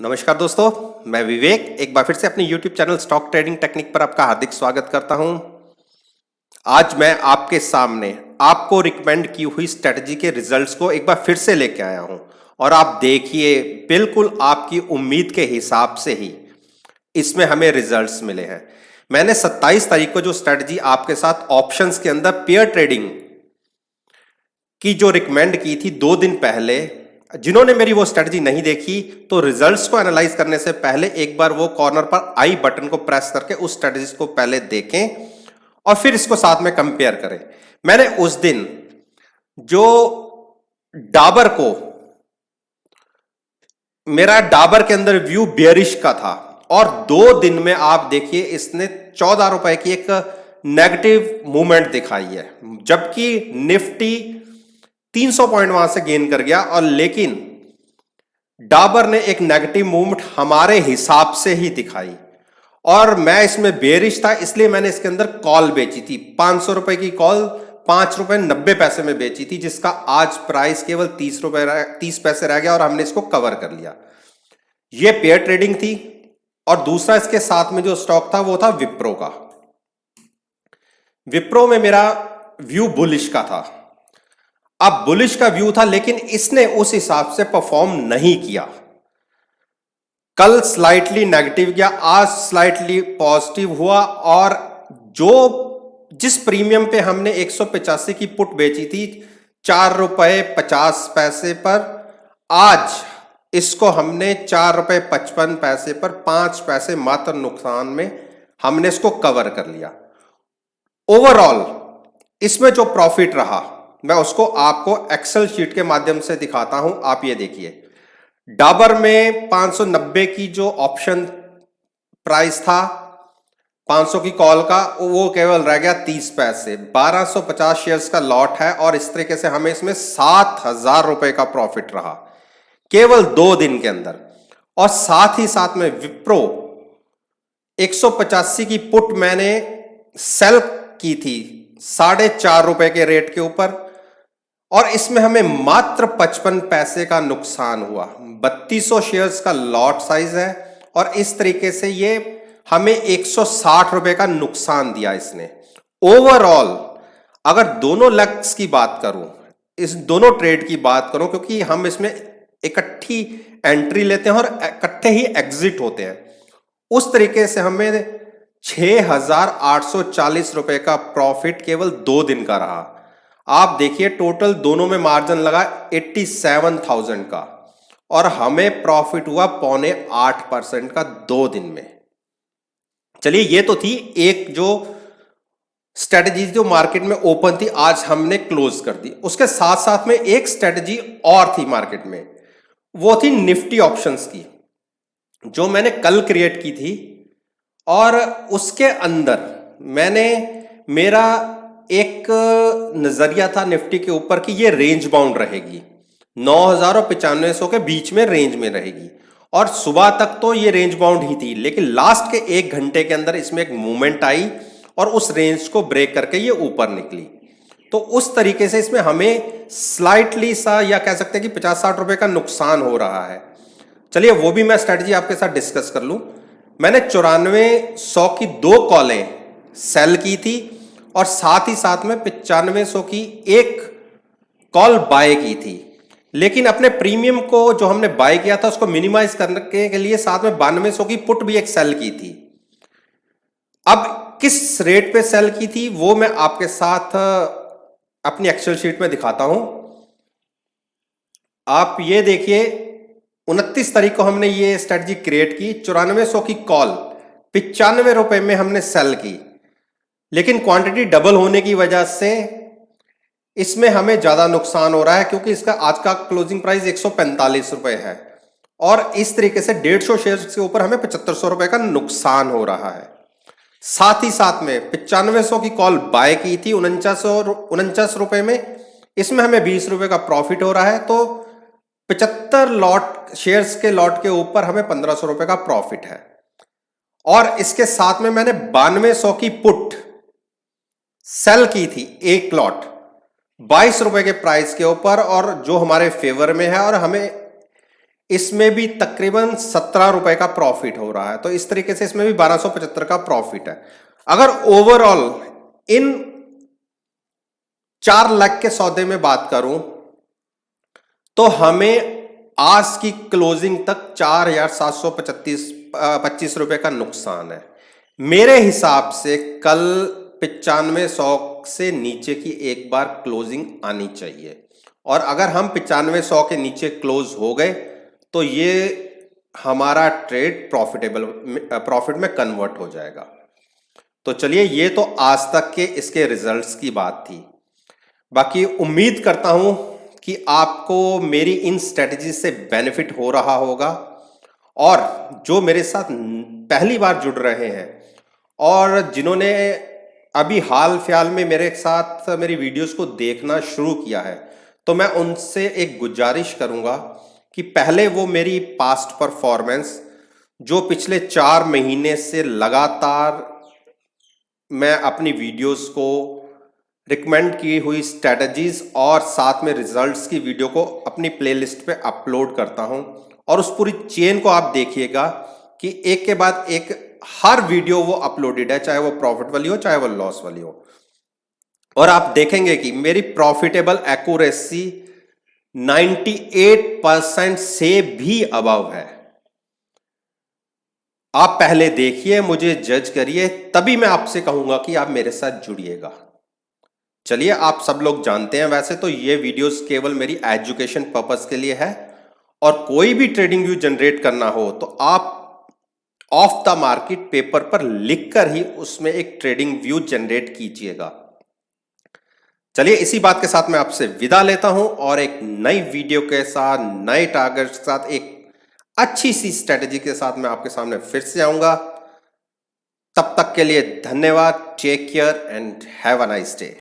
नमस्कार दोस्तों, मैं विवेक एक बार फिर से अपने YouTube channel stock trading technique पर आपका हार्दिक स्वागत करता हूं। आज मैं आपके सामने आपको रिकमेंड की हुई स्ट्रेटजी के रिजल्ट्स को एक बार फिर से लेके आया हूं और आप देखिए बिल्कुल आपकी उम्मीद के हिसाब से ही इसमें हमें रिजल्ट्स मिले हैं। मैंने 27 तारीख को जो स्ट्रेटजी आपके साथ ऑप्शंस के अंदर पेयर ट्रेडिंग की जो रिकमेंड की थी 2 दिन पहले, जिन्होंने मेरी वो स्ट्रेटजी नहीं देखी तो रिजल्ट्स को एनालाइज करने से पहले एक बार वो कॉर्नर पर आई बटन को प्रेस करके उस स्ट्रेटजी को पहले देखें और फिर इसको साथ में कंपेयर करें। मैंने उस दिन जो डाबर को मेरा डाबर के अंदर व्यू बेयरिश का था और 2 दिन में आप देखिए इसने 14 रुपए की एक नेगेटिव मूवमेंट दिखाई है, जबकि निफ्टी 300 पॉइंट वहां से गेन कर गया और लेकिन डाबर ने एक नेगेटिव मूवमेंट हमारे हिसाब से ही दिखाई और मैं इसमें बेरिश था, इसलिए मैंने इसके अंदर कॉल बेची थी। 500 रुपए की कॉल 5 रुपए 90 पैसे में बेची थी, जिसका आज प्राइस केवल 30 पैसे रह गया और हमने इसको कवर कर लिया। यह पेयर ट्रेडिंग थी और दूसरा इसके साथ में जो स्टॉक था वो था विप्रो का। विप्रो में मेरा व्यू बुलिश का था। अब बुलिश का व्यू था लेकिन इसने उस हिसाब से परफॉर्म नहीं किया। कल स्लाइटली नेगेटिव गया, आज स्लाइटली पॉजिटिव हुआ और जिस प्रीमियम पे हमने 185 की पुट बेची थी 4 रुपए 50 पैसे पर, आज इसको हमने 4 रुपए 55 पैसे पर 5 पैसे मात्र नुकसान में हमने इसको कवर कर लिया। ओवरऑल इसमें जो प्रॉफिट रहा मैं उसको आपको एक्सेल शीट के माध्यम से दिखाता हूं। आप ये देखिए, डाबर में 590 की जो ऑप्शन प्राइस था 500 की कॉल का, वो केवल रह गया 30 पैसे। 1250 शेयर्स का लॉट है और इस तरीके से हमें इसमें 7000 रुपए का प्रॉफिट रहा केवल 2 दिन के अंदर। और साथ ही साथ में विप्रो 185 की पुट मैंने सेल की थी 4.5 रुपए के रेट के ऊपर और इसमें हमें मात्र 55 पैसे का नुकसान हुआ। 3200 शेयर्स का लॉट साइज है और इस तरीके से ये हमें 160 रुपए का नुकसान दिया इसने। ओवरऑल अगर दोनों लेग्स की बात करूं, इस दोनों ट्रेड की बात करूं, क्योंकि हम इसमें इकट्ठी एंट्री लेते हैं और इकट्ठे ही एग्जिट होते हैं, उस तरीके से हमें 6840 रुपए का प्रॉफिट केवल 2 दिन का रहा। आप देखिए टोटल दोनों में मार्जिन लगा 87,000 का और हमें प्रॉफिट हुआ 7.25% का 2 दिन में। चलिए, ये तो थी एक जो स्ट्रेटजी जो मार्केट में ओपन थी, आज हमने क्लोज कर दी। उसके साथ साथ में एक स्ट्रेटजी और थी मार्केट में, वो थी निफ्टी ऑप्शंस की, जो मैंने कल क्रिएट की थी और उसके अंदर मेरा एक नजरिया था निफ्टी के ऊपर कि ये रेंज बाउंड रहेगी, 9000 और 9500 के बीच में रेंज में रहेगी और सुबह तक तो ये रेंज बाउंड ही थी, लेकिन लास्ट के 1 घंटे के अंदर इसमें एक मूवमेंट आई और उस रेंज को ब्रेक करके ये ऊपर निकली। तो उस तरीके से इसमें हमें स्लाइटली सा या कह सकते हैं कि 50-60 रुपए का नुकसान हो रहा है। चलिए, वो भी मैं स्ट्रेटजी आपके साथ डिस्कस कर लूं। मैंने 9400 की 2 कॉलें सेल की थी और साथ ही साथ में 9500 की एक कॉल बाय की थी, लेकिन अपने प्रीमियम को जो हमने बाय किया था उसको मिनिमाइज करने के लिए साथ में 9200 की पुट भी एक सेल की थी। अब किस रेट पे सेल की थी वो मैं आपके साथ अपनी एक्सेल शीट में दिखाता हूं। आप ये देखिए, 29 तारीख को हमने ये स्ट्रेटजी क्रिएट की। 9400 की कॉल 95 रुपए में हमने सेल की, लेकिन क्वांटिटी डबल होने की वजह से इसमें हमें ज्यादा नुकसान हो रहा है, क्योंकि इसका आज का क्लोजिंग प्राइस 145 रुपए है और इस तरीके से 150 शेयर्स के ऊपर हमें 7500 रुपए का नुकसान हो रहा है। साथ ही साथ में 9500 की कॉल बाय की थी 49 रुपए में, इसमें हमें 20 रुपए का प्रॉफिट हो रहा है, तो 75 लॉट शेयर्स के लॉट के ऊपर हमें 1500 रुपए का प्रॉफिट है। और इसके साथ में मैंने 9200 की पुट सेल की थी एक लॉट 22 रुपए के प्राइस के ऊपर और जो हमारे फेवर में है और हमें इसमें भी तकरीबन 17 रुपए का प्रॉफिट हो रहा है। तो इस तरीके से इसमें भी 1275 का प्रॉफिट है। अगर ओवरऑल इन 4 लाख के सौदे में बात करूं तो हमें आज की क्लोजिंग तक 4,725 रुपए का नुकसान है। मेरे हिसाब से कल 9500 से नीचे की एक बार क्लोजिंग आनी चाहिए, और अगर हम 9500 के नीचे क्लोज हो गए तो ये हमारा ट्रेड प्रॉफिट में कन्वर्ट हो जाएगा। तो चलिए, ये तो आज तक के इसके रिजल्ट्स की बात थी। बाकी उम्मीद करता हूं कि आपको मेरी इन स्ट्रेटजी से बेनिफिट हो रहा होगा, और जो मेरे साथ पहली बार जुड़ रहे हैं और जिन्होंने अभी हाल फिलहाल में मेरे साथ मेरी वीडियोस को देखना शुरू किया है, तो मैं उनसे एक गुजारिश करूंगा कि पहले वो मेरी पास्ट परफॉर्मेंस, जो पिछले 4 महीने से लगातार मैं अपनी वीडियोस को रिकमेंड की हुई स्ट्रेटजीज और साथ में रिजल्ट्स की वीडियो को अपनी प्लेलिस्ट पे अपलोड करता हूं, और उस पूरी चेन को आप देखिएगा कि एक के बाद एक हर वीडियो वो अपलोडेड है, चाहे वो प्रॉफिट वाली हो चाहे वो लॉस वाली हो। और आप देखेंगे कि मेरी प्रॉफिटेबल एक्यूरेसी 98% से भी अबव है। आप पहले देखिए, मुझे जज करिए, तभी मैं आपसे कहूंगा कि आप मेरे साथ जुड़िएगा। चलिए, आप सब लोग जानते हैं वैसे तो ये वीडियोस केवल मेरी एजुकेशन पर्पस के लिए है, और कोई भी ट्रेडिंग व्यू जनरेट करना हो तो आप ऑफ द मार्केट पेपर पर लिखकर ही उसमें एक ट्रेडिंग व्यू जनरेट कीजिएगा। चलिए, इसी बात के साथ मैं आपसे विदा लेता हूं, और एक नई वीडियो के साथ, नए टारगेट के साथ, एक अच्छी सी स्ट्रेटेजी के साथ मैं आपके सामने फिर से आऊंगा। तब तक के लिए धन्यवाद। Take care and have a nice day.